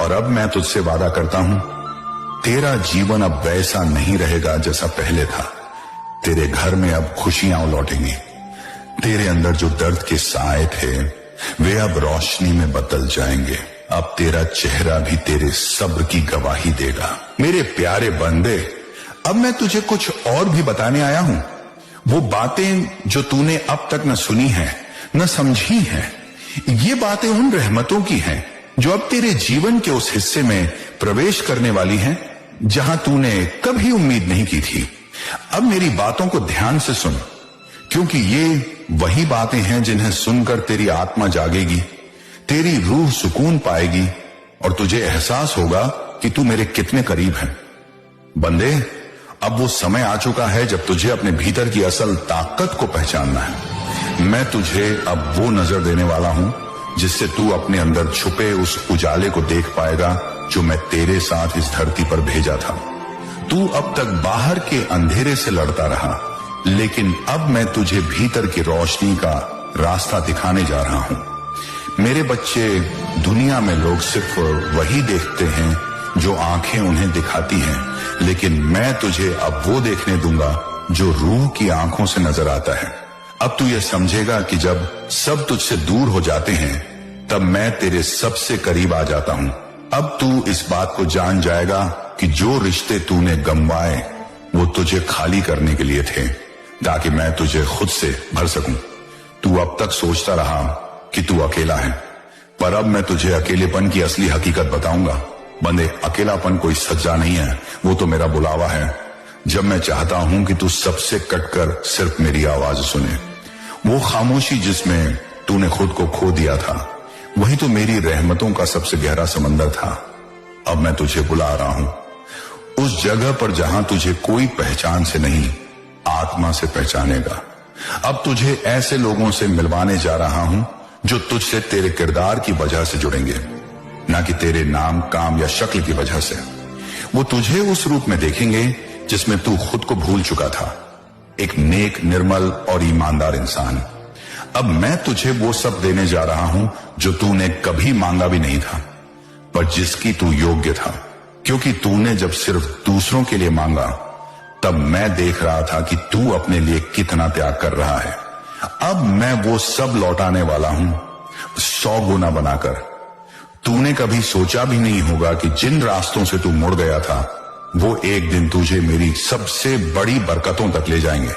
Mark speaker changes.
Speaker 1: और अब मैं तुझसे वादा करता हूं, तेरा जीवन अब वैसा नहीं रहेगा जैसा पहले था। तेरे घर में अब खुशियां लौटेंगी। तेरे अंदर जो दर्द के साए थे वे अब रोशनी में बदल जाएंगे। अब तेरा चेहरा भी तेरे सब्र की गवाही देगा। मेरे प्यारे बंदे, अब मैं तुझे कुछ और भी बताने आया हूं। वो बातें जो तूने अब तक न सुनी है न समझी है, ये बातें उन रहमतों की हैं जो अब तेरे जीवन के उस हिस्से में प्रवेश करने वाली हैं जहां तूने कभी उम्मीद नहीं की थी। अब मेरी बातों को ध्यान से सुन, क्योंकि ये वही बातें हैं जिन्हें सुनकर तेरी आत्मा जागेगी, तेरी रूह सुकून पाएगी और तुझे एहसास होगा कि तू मेरे कितने करीब है। बंदे, अब वो समय आ चुका है जब तुझे अपने भीतर की असल ताकत को पहचानना है। मैं तुझे अब वो नजर देने वाला हूं जिससे तू अपने अंदर छुपे उस उजाले को देख पाएगा जो मैं तेरे साथ इस धरती पर भेजा था। तू अब तक बाहर के अंधेरे से लड़ता रहा, लेकिन अब मैं तुझे भीतर की रोशनी का रास्ता दिखाने जा रहा हूं। मेरे बच्चे, दुनिया में लोग सिर्फ वही देखते हैं जो आंखें उन्हें दिखाती हैं, लेकिन मैं तुझे अब वो देखने दूंगा जो रूह की आंखों से नजर आता है। अब तू ये समझेगा कि जब सब तुझसे दूर हो जाते हैं तब मैं तेरे सबसे करीब आ जाता हूं। अब तू इस बात को जान जाएगा कि जो रिश्ते तूने गंवाए वो तुझे खाली करने के लिए थे, ताकि मैं तुझे खुद से भर सकूं। तू अब तक सोचता रहा कि तू अकेला है, पर अब मैं तुझे अकेलेपन की असली हकीकत बताऊंगा। बंदे, अकेलापन कोई सज्जा नहीं है, वो तो मेरा बुलावा है। जब मैं चाहता हूं कि तू सबसे कटकर सिर्फ मेरी आवाज सुने, वो खामोशी जिसमें तूने खुद को खो दिया था, वही तो मेरी रहमतों का सबसे गहरा समंदर था। अब मैं तुझे बुला रहा हूं उस जगह पर जहां तुझे कोई पहचान से नहीं, आत्मा से पहचानेगा। अब तुझे ऐसे लोगों से मिलवाने जा रहा हूं जो तुझसे तेरे किरदार की वजह से जुड़ेंगे, ना कि तेरे नाम, काम या शक्ल की वजह से। वो तुझे उस रूप में देखेंगे जिसमें तू खुद को भूल चुका था, एक नेक, निर्मल और ईमानदार इंसान। अब मैं तुझे वो सब देने जा रहा हूं जो तूने कभी मांगा भी नहीं था, पर जिसकी तू योग्य था, क्योंकि तूने जब सिर्फ दूसरों के लिए मांगा तब मैं देख रहा था कि तू अपने लिए कितना त्याग कर रहा है। अब मैं वो सब लौटाने वाला हूं 100 गुना बनाकर। तूने कभी सोचा भी नहीं होगा कि जिन रास्तों से तू मुड़ गया था वो एक दिन तुझे मेरी सबसे बड़ी बरकतों तक ले जाएंगे।